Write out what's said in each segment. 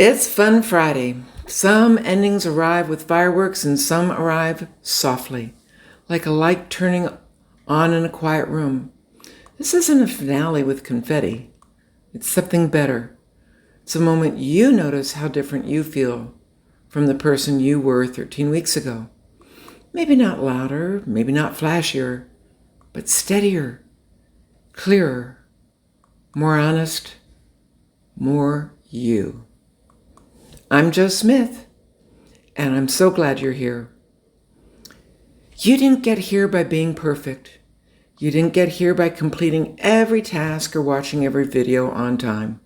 It's Fun Friday. Some endings arrive with fireworks and some arrive softly, like a light turning on in a quiet room. This isn't a finale with confetti. It's something better. It's a moment you notice how different you feel from the person you were 13 weeks ago. Maybe not louder, maybe not flashier, but steadier, clearer, more honest, more you. I'm Joe Smith, and I'm so glad you're here. You didn't get here by being perfect. You didn't get here by completing every task or watching every video on time.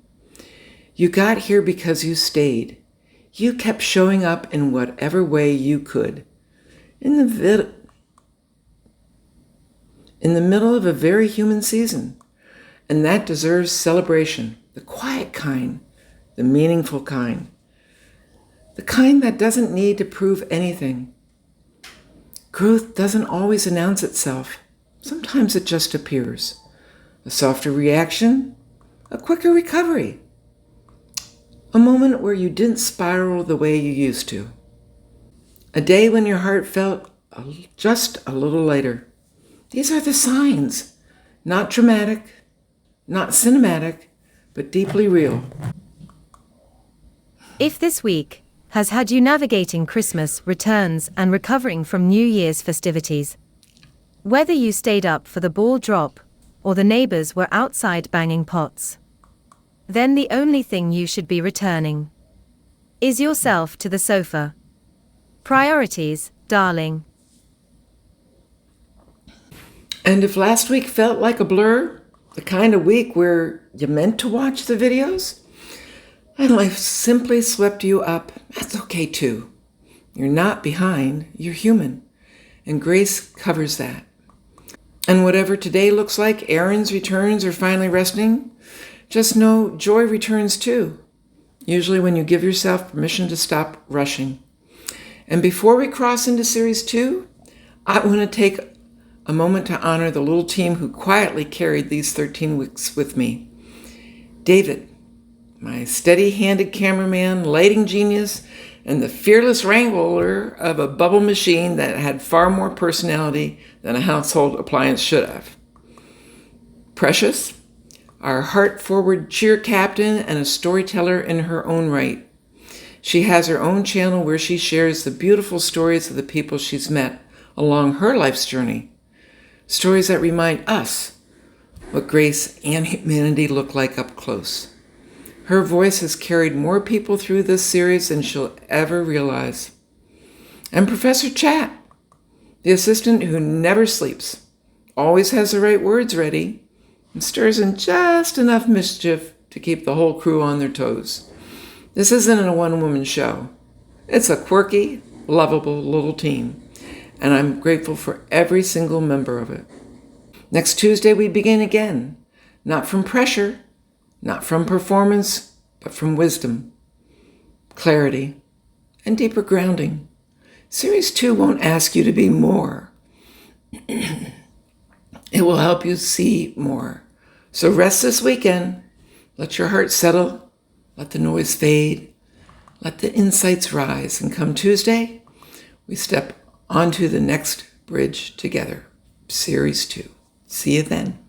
You got here because you stayed. You kept showing up in whatever way you could. In the middle of a very human season, and that deserves celebration, the quiet kind, the meaningful kind. The kind that doesn't need to prove anything. Growth doesn't always announce itself. Sometimes it just appears. A softer reaction, a quicker recovery. A moment where you didn't spiral the way you used to. A day when your heart felt just a little lighter. These are the signs. Not dramatic, not cinematic, but deeply real. If this week has had you navigating Christmas, returns, and recovering from New Year's festivities, whether you stayed up for the ball drop or the neighbors were outside banging pots, then the only thing you should be returning is yourself to the sofa. Priorities, darling. And if last week felt like a blur, the kind of week where you meant to watch the videos, and life simply swept you up, that's okay too. You're not behind, you're human, and grace covers that. And whatever today looks like, errands, returns, or finally resting, just know joy returns too, usually when you give yourself permission to stop rushing. And before we cross into Series 2, I want to take a moment to honor the little team who quietly carried these 13 weeks with me. David, my steady-handed cameraman, lighting genius, and the fearless wrangler of a bubble machine that had far more personality than a household appliance should have. Precious, our heart-forward cheer captain and a storyteller in her own right. She has her own channel where she shares the beautiful stories of the people she's met along her life's journey. Stories that remind us what grace and humanity look like up close. Her voice has carried more people through this series than she'll ever realize. And Professor Chat, the assistant who never sleeps, always has the right words ready, and stirs in just enough mischief to keep the whole crew on their toes. This isn't a one-woman show. It's a quirky, lovable little team, and I'm grateful for every single member of it. Next Tuesday, we begin again, not from pressure, not from performance, but from wisdom, clarity, and deeper grounding. Series 2 won't ask you to be more. It will help you see more. So rest this weekend. Let your heart settle. Let the noise fade. Let the insights rise. And come Tuesday, we step onto the next bridge together. Series 2. See you then.